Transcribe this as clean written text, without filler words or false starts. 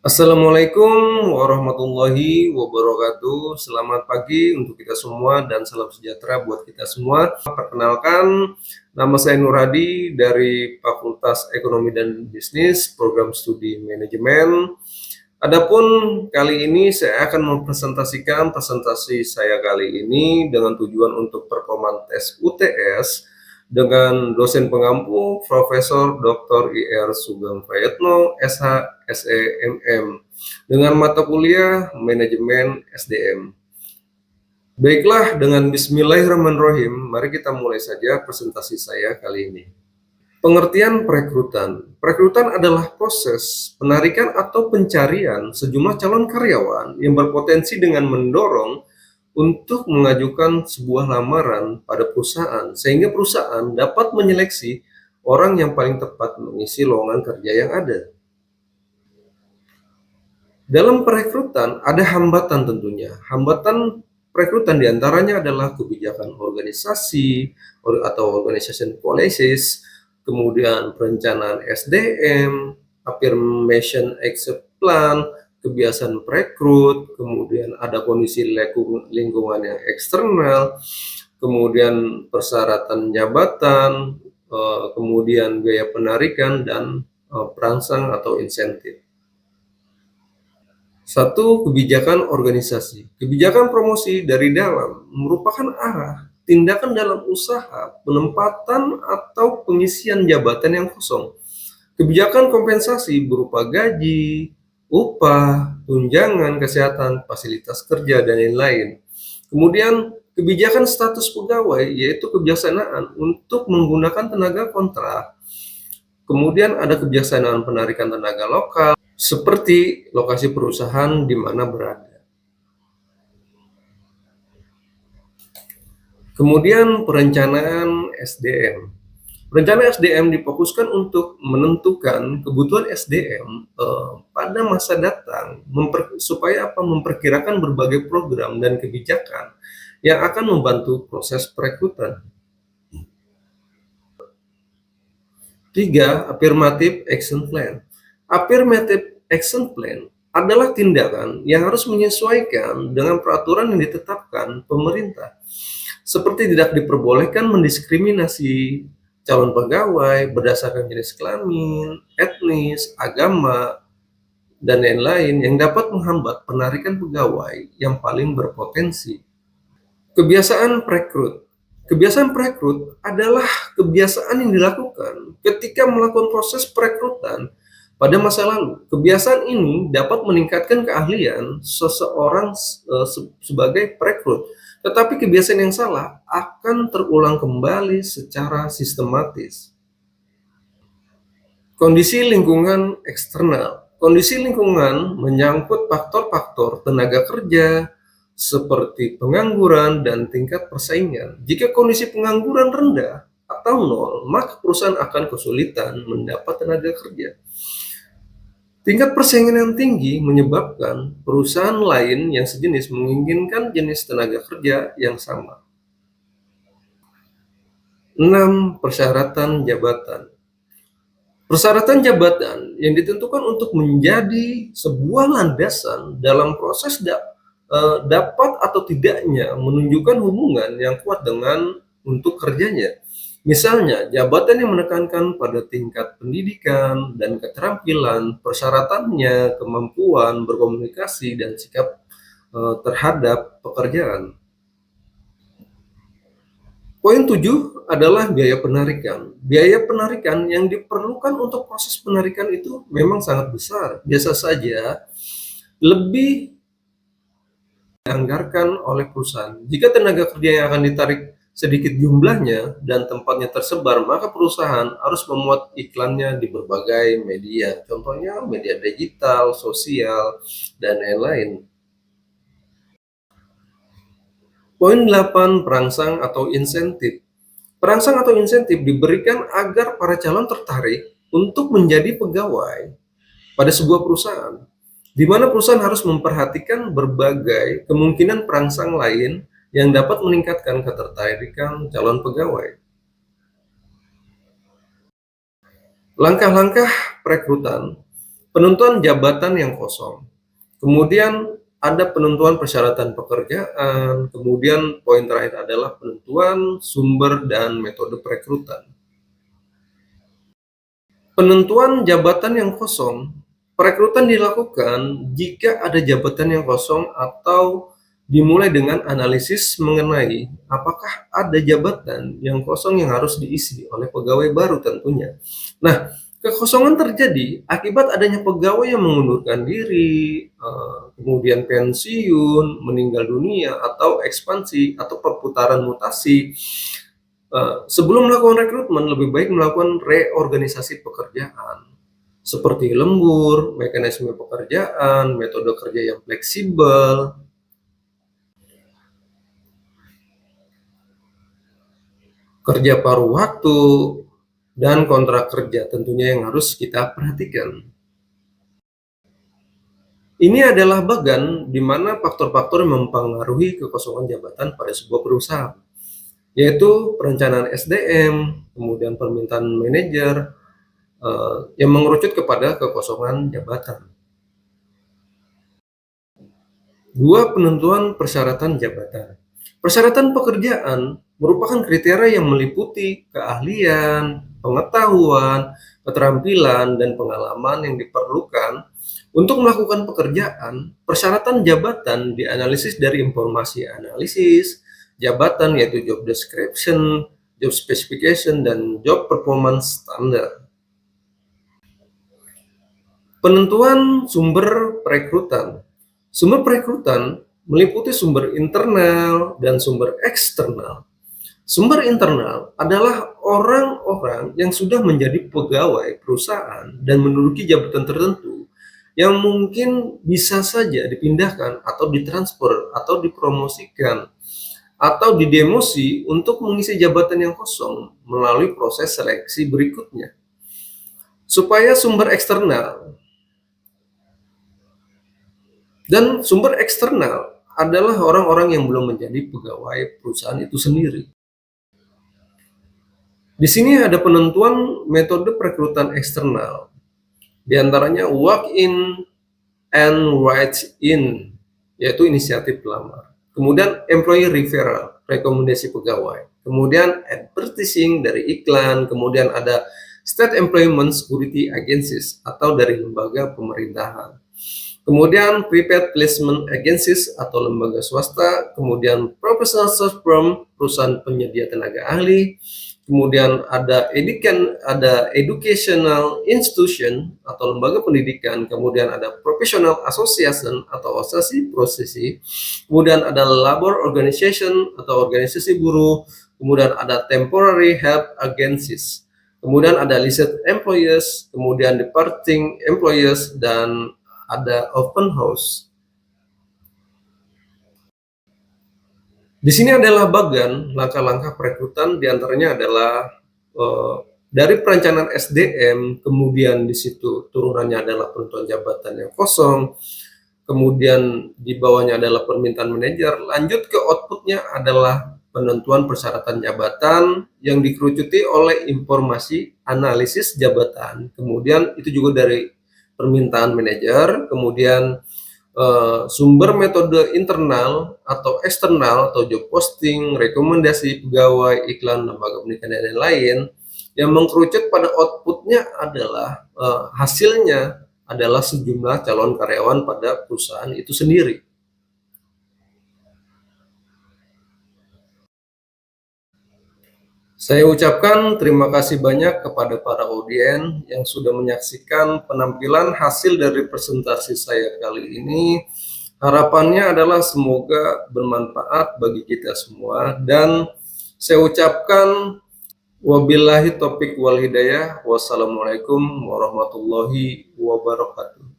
Assalamualaikum warahmatullahi wabarakatuh. Selamat pagi untuk kita semua dan salam sejahtera buat kita semua. Perkenalkan, nama saya Nur Hadi dari Fakultas Ekonomi dan Bisnis, Program Studi Manajemen. Adapun kali ini saya akan mempresentasikan presentasi saya kali ini dengan tujuan untuk performa tes UTS dengan dosen pengampu Profesor Dr. IR Sugeng Prayetno, SH, SEMM, dengan mata kuliah Manajemen SDM. Baiklah, dengan Bismillahirrahmanirrahim, mari kita mulai saja presentasi saya kali ini. Pengertian perekrutan. Perekrutan adalah proses penarikan atau pencarian sejumlah calon karyawan yang berpotensi dengan mendorong untuk mengajukan sebuah lamaran pada perusahaan, sehingga perusahaan dapat menyeleksi orang yang paling tepat mengisi lowongan kerja yang ada. Dalam perekrutan ada hambatan tentunya. Hambatan perekrutan diantaranya adalah kebijakan organisasi atau organization policies, kemudian perencanaan SDM, affirmation action plan, kebiasaan perekrut, kemudian ada kondisi lingkungan yang eksternal, kemudian persyaratan jabatan, kemudian biaya penarikan, dan perangsang atau insentif. Satu, kebijakan organisasi. Kebijakan promosi dari dalam merupakan arah tindakan dalam usaha, penempatan atau pengisian jabatan yang kosong. Kebijakan kompensasi berupa gaji, upah, tunjangan kesehatan, fasilitas kerja, dan lain-lain. Kemudian kebijakan status pegawai, yaitu kebijaksanaan untuk menggunakan tenaga kontrak. Kemudian ada kebijaksanaan penarikan tenaga lokal, seperti lokasi perusahaan di mana berada. Kemudian perencanaan SDM. Perencanaan SDM difokuskan untuk menentukan kebutuhan SDM pada masa datang, supaya memperkirakan berbagai program dan kebijakan yang akan membantu proses perekrutan. 3. Affirmative Action Plan. Affirmative Action Plan adalah tindakan yang harus menyesuaikan dengan peraturan yang ditetapkan pemerintah, seperti tidak diperbolehkan mendiskriminasi calon pegawai berdasarkan jenis kelamin, etnis, agama, dan lain-lain yang dapat menghambat penarikan pegawai yang paling berpotensi. Kebiasaan perekrut. Kebiasaan perekrut adalah kebiasaan yang dilakukan ketika melakukan proses perekrutan pada masa lalu. Kebiasaan ini dapat meningkatkan keahlian seseorang sebagai perekrut, tetapi kebiasaan yang salah akan terulang kembali secara sistematis. Kondisi lingkungan eksternal. Kondisi lingkungan menyangkut faktor-faktor tenaga kerja, seperti pengangguran dan tingkat persaingan. Jika kondisi pengangguran rendah atau nol, maka perusahaan akan kesulitan mendapat tenaga kerja. Tingkat persaingan yang tinggi menyebabkan perusahaan lain yang sejenis menginginkan jenis tenaga kerja yang sama. 6. Persyaratan jabatan. Persyaratan jabatan yang ditentukan untuk menjadi sebuah landasan dalam proses dapat atau tidaknya menunjukkan hubungan yang kuat dengan untuk kerjanya. Misalnya, jabatan yang menekankan pada tingkat pendidikan dan keterampilan, persyaratannya, kemampuan berkomunikasi, dan sikap terhadap pekerjaan. Poin 7 adalah biaya penarikan. Biaya penarikan yang diperlukan untuk proses penarikan itu memang sangat besar. Biasa saja lebih dianggarkan oleh perusahaan. Jika tenaga kerja yang akan ditarik sedikit jumlahnya dan tempatnya tersebar, maka perusahaan harus memuat iklannya di berbagai media, contohnya media digital, sosial, dan lain-lain. Poin 8, perangsang atau insentif. Perangsang atau insentif diberikan agar para calon tertarik untuk menjadi pegawai pada sebuah perusahaan, di mana perusahaan harus memperhatikan berbagai kemungkinan perangsang lain yang dapat meningkatkan ketertarikan calon pegawai. Langkah-langkah perekrutan. penentuan jabatan yang kosong. Kemudian ada penentuan persyaratan pekerjaan, kemudian poin terakhir adalah penentuan sumber dan metode perekrutan. Penentuan jabatan yang kosong, perekrutan dilakukan jika ada jabatan yang kosong atau dimulai dengan analisis mengenai apakah ada jabatan yang kosong yang harus diisi oleh pegawai baru tentunya. Nah, kekosongan terjadi akibat adanya pegawai yang mengundurkan diri, kemudian pensiun, meninggal dunia, atau ekspansi atau perputaran mutasi. Sebelum melakukan rekrutmen, lebih baik melakukan reorganisasi pekerjaan, seperti lembur, mekanisme pekerjaan, metode kerja yang fleksibel, kerja paruh waktu, dan kontrak kerja tentunya yang harus kita perhatikan. Ini adalah bagian di mana faktor-faktor yang mempengaruhi kekosongan jabatan pada sebuah perusahaan, yaitu perencanaan SDM, kemudian permintaan manajer, yang mengerucut kepada kekosongan jabatan. 2. Penentuan persyaratan jabatan. Persyaratan pekerjaan merupakan kriteria yang meliputi keahlian, pengetahuan, keterampilan, dan pengalaman yang diperlukan untuk melakukan pekerjaan. Persyaratan jabatan dianalisis dari informasi analisis jabatan, yaitu job description, job specification, dan job performance standard. Penentuan sumber perekrutan. Sumber perekrutan meliputi sumber internal dan sumber eksternal. Sumber internal adalah orang-orang yang sudah menjadi pegawai perusahaan dan menduduki jabatan tertentu yang mungkin bisa saja dipindahkan atau ditransfer atau dipromosikan atau didemosi untuk mengisi jabatan yang kosong melalui proses seleksi berikutnya. Supaya sumber eksternal dan sumber eksternal adalah orang-orang yang belum menjadi pegawai perusahaan itu sendiri. Di sini ada penentuan metode perekrutan eksternal, di antaranya walk-in and write-in, yaitu inisiatif pelamar. Kemudian employee referral, rekomendasi pegawai. Kemudian advertising dari iklan, kemudian ada state employment security agencies atau dari lembaga pemerintahan. Kemudian prepaid placement agencies atau lembaga swasta, kemudian professional search firm, perusahaan penyedia tenaga ahli, kemudian ada educational institution atau lembaga pendidikan, kemudian ada professional association atau asosiasi profesi, kemudian ada labor organization atau organisasi buruh, kemudian ada temporary help agencies, kemudian ada listed employees, kemudian departing employees, dan ada open house. Di sini adalah bagian langkah-langkah perekrutan, diantaranya adalah dari perencanaan SDM, kemudian di situ turunannya adalah penentuan jabatan yang kosong, kemudian di bawahnya adalah permintaan manajer, lanjut ke outputnya adalah penentuan persyaratan jabatan yang dikerucuti oleh informasi analisis jabatan, kemudian itu juga dari permintaan manajer, kemudian sumber metode internal atau eksternal atau job posting, rekomendasi pegawai, iklan, lembaga pendidikan, dan lain-lain, yang mengkerucut pada outputnya adalah hasilnya adalah sejumlah calon karyawan pada perusahaan itu sendiri. Saya ucapkan terima kasih banyak kepada para audien yang sudah menyaksikan penampilan hasil dari presentasi saya kali ini. Harapannya adalah semoga bermanfaat bagi kita semua, dan saya ucapkan wabillahi taufiq wal hidayah. Wassalamualaikum warahmatullahi wabarakatuh.